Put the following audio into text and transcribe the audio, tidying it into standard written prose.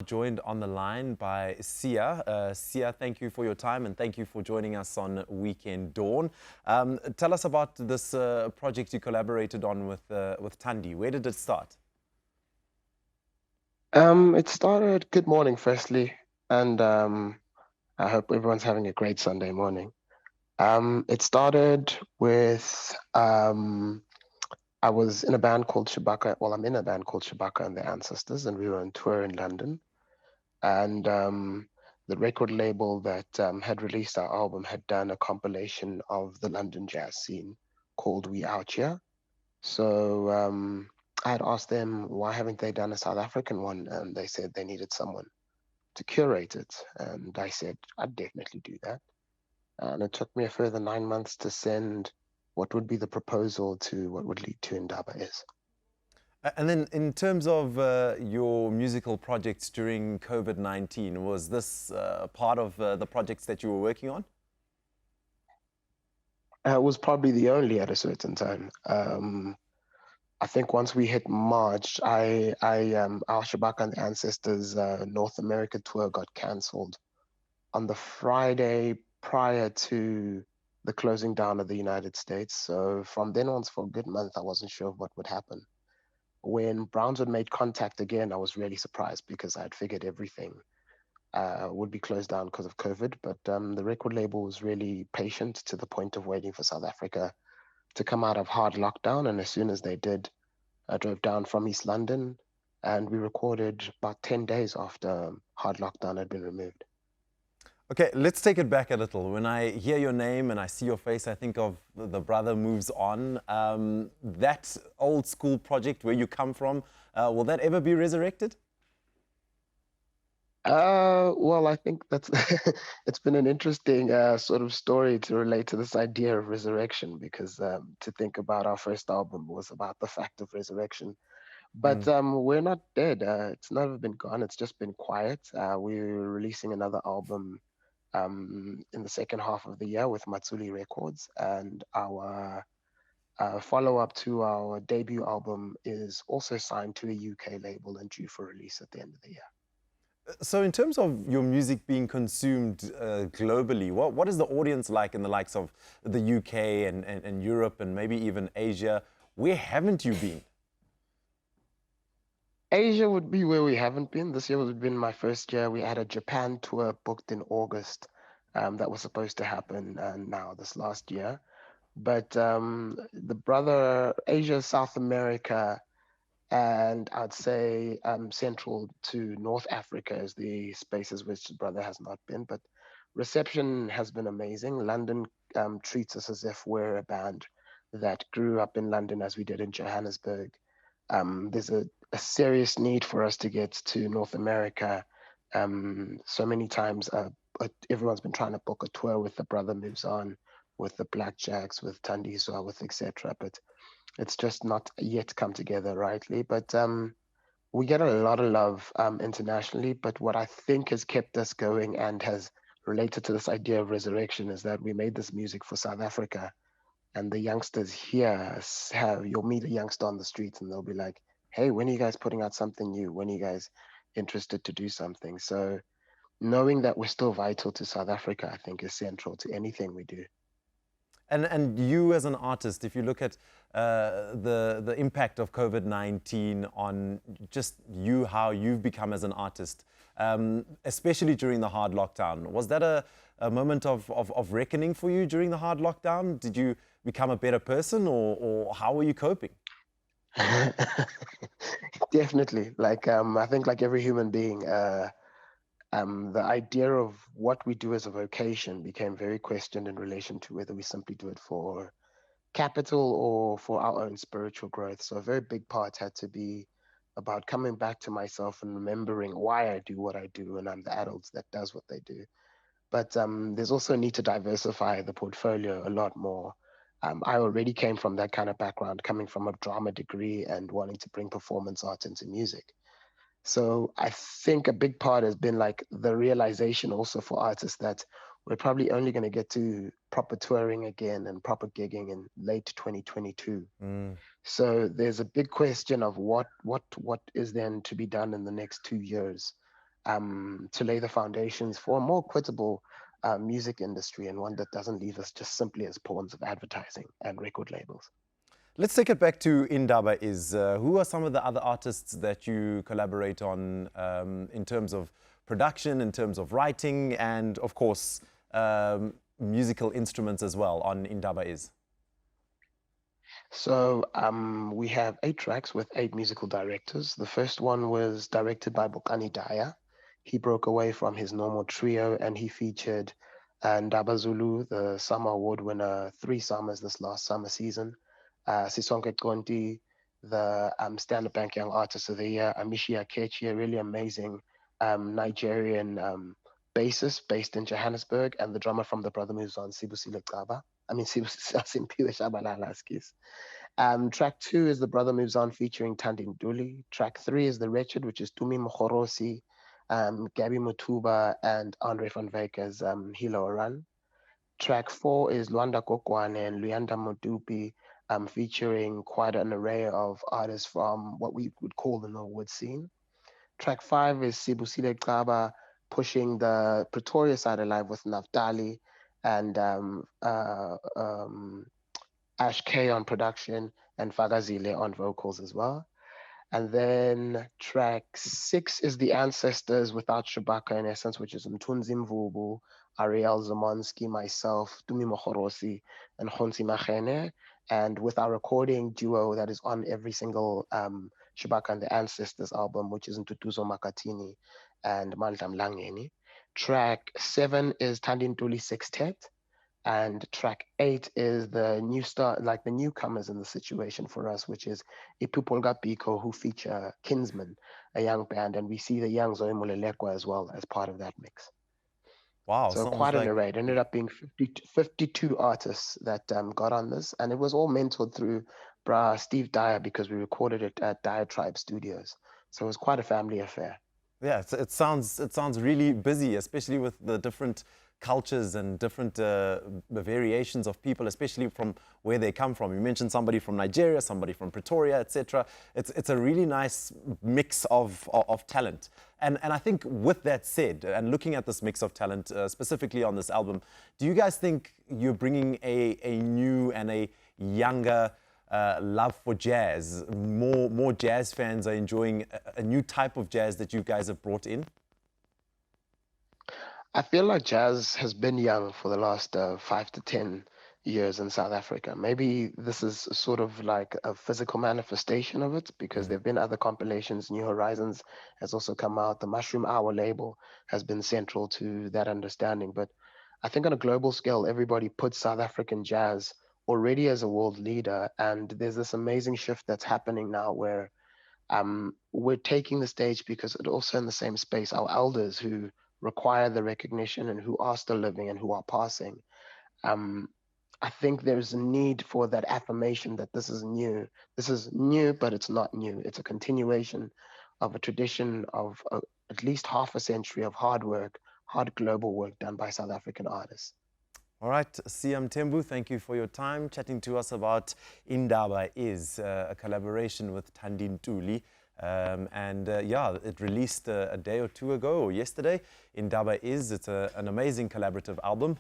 Joined on the line by Siya. Siya, thank you for your time and thank you for joining us on Weekend Dawn. Tell us about this project you collaborated on with Thandi. Where did it start? It started, good morning, firstly, and I hope everyone's having a great Sunday morning. It started with I was in a band called Shabaka. Well, I'm in a band called Shabaka and the Ancestors, and we were on tour in London. And the record label that had released our album had done a compilation of the London jazz scene called We Out Here. So I had asked them, why haven't they done a South African one? And they said they needed someone to curate it. And I said, I'd definitely do that. And it took me a further 9 months to send what would be the proposal to what would lead to INDABA is. And then in terms of your musical projects during COVID-19, was this part of the projects that you were working on? It was probably the only at a certain time. I think once we hit March, our Shabaka and the Ancestors North America tour got cancelled on the Friday prior to the closing down of the United States. So from then on for a good month, I wasn't sure what would happen. When Brownswood made contact again, I was really surprised because I had figured everything would be closed down because of COVID. But the record label was really patient to the point of waiting for South Africa to come out of hard lockdown. And as soon as they did, I drove down from East London and we recorded about 10 days after hard lockdown had been removed. Okay, let's take it back a little. When I hear your name and I see your face, I think of The Brother Moves On. That old school project where you come from, will that ever be resurrected? Well, I think that's it's been an interesting sort of story to relate to this idea of resurrection because to think about our first album was about the fact of resurrection. But Mm. we're not dead. It's never been gone. It's just been quiet. We're releasing another album in the second half of the year with Ntuli Records, and our follow-up to our debut album is also signed to a UK label and due for release at the end of the year. So in terms of your music being consumed globally, what is the audience like in the likes of the UK and Europe and maybe even Asia? Where haven't you been? Asia would be where we haven't been. This year would been my first year. We had a Japan tour booked in August that was supposed to happen now this last year. But the brother, Asia, South America, and I'd say central to North Africa is the spaces which the brother has not been. But reception has been amazing. London treats us as if we're a band that grew up in London as we did in Johannesburg. There's a serious need for us to get to North America. So many times, everyone's been trying to book a tour with The Brother Moves On, with the Blackjacks, with Thandi, with etc. But it's just not yet come together rightly. But we get a lot of love internationally. But what I think has kept us going and has related to this idea of resurrection is that we made this music for South Africa. And the youngsters here have, you'll meet a youngster on the streets and they'll be like, hey, when are you guys putting out something new? When are you guys interested to do something? So knowing that we're still vital to South Africa, I think is central to anything we do. And you as an artist, if you look at the impact of COVID-19 on just you, how you've become as an artist, especially during the hard lockdown, was that a moment of reckoning for you during the hard lockdown? Did you become a better person or how were you coping? Definitely. I think like every human being, the idea of what we do as a vocation became very questioned in relation to whether we simply do it for capital or for our own spiritual growth. So a very big part had to be about coming back to myself and remembering why I do what I do, and I'm the adult that does what they do. But there's also a need to diversify the portfolio a lot more. I already came from that kind of background, coming from a drama degree and wanting to bring performance art into music. So I think a big part has been like the realization also for artists that we're probably only going to get to proper touring again and proper gigging in late 2022. Mm. So there's a big question of what is then to be done in the next 2 years. to lay the foundations for a more equitable music industry, and one that doesn't leave us just simply as pawns of advertising and record labels. Let's take it back to INDABA Is. Who are some of the other artists that you collaborate on in terms of production, in terms of writing, and of course, musical instruments as well on INDABA Is? So we have 8 tracks with 8 musical directors. The first one was directed by Bokani Daya. He broke away from his normal trio and he featured Ndaba Zulu, the Summer Award winner 3 summers this last summer season. Sisonke Konti, the Standard Bank Young Artist of the Year. Amishi Akechi, a really amazing Nigerian bassist based in Johannesburg, and the drummer from the Brother Moves On, Sibusile Kaba. I mean, Simpiwe Shabalala, excuse. Track 2 is The Brother Moves On featuring Thandi Ntuli. Track 3 is The Wretched, which is Tumi Mokhorosi, Gabby Mutuba, and Andre van Veker's Hilo Oran. Track 4 is Luanda Kokwane and Luyanda Modupi, featuring quite an array of artists from what we would call the Norwood scene. Track 5 is Sibusile Kaba, pushing the Pretoria side alive with Naftali and Ash K on production and Fagazile on vocals as well. And then track 6 is The Ancestors without Shabaka in essence, which is Mthunzi Mvubu, Ariel Zamonski, myself, Tumi Mokhorosi, and Khonsi Machene. And with our recording duo that is on every single Shabaka and The Ancestors album, which is Ntutuzo Makatini and Mandla Mlangeni. Track 7 is Thandi Ntuli Sextet. And track 8 is the new start, like the newcomers in the situation for us, which is Ipupolga Biko, who feature Kinsman, a young band, and we see the young Zoe Mulelekwa as well as part of that mix. Wow, So sounds quite an like array. It ended up being 52 artists that got on this, and it was all mentored through Steve Dyer, because we recorded it at Diatribe Studios. So it was quite a family affair. yeah, it sounds really busy, especially with the different cultures and different variations of people, especially from where they come from. You mentioned somebody from Nigeria, somebody from Pretoria, etc. It's a really nice mix of talent. And I think with that said, and looking at this mix of talent, specifically on this album, do you guys think you're bringing a new and a younger love for jazz? More jazz fans are enjoying a new type of jazz that you guys have brought in? I feel like jazz has been young for the last 5 to 10 years in South Africa. Maybe this is sort of like a physical manifestation of it, because there have been other compilations. New Horizons has also come out. The Mushroom Hour label has been central to that understanding. But I think on a global scale, everybody puts South African jazz already as a world leader. And there's this amazing shift that's happening now where we're taking the stage, because it also in the same space, our elders who require the recognition and who are still living and who are passing. I think there's a need for that affirmation that this is new. This is new, but it's not new. It's a continuation of a tradition of at least half a century of hard work, hard global work done by South African artists. All right, Mthembu, thank you for your time chatting to us about INDABA Is, a collaboration with Thandi Ntuli. Yeah, it released a day or two ago, or yesterday. INDABA Is, it's an amazing collaborative album.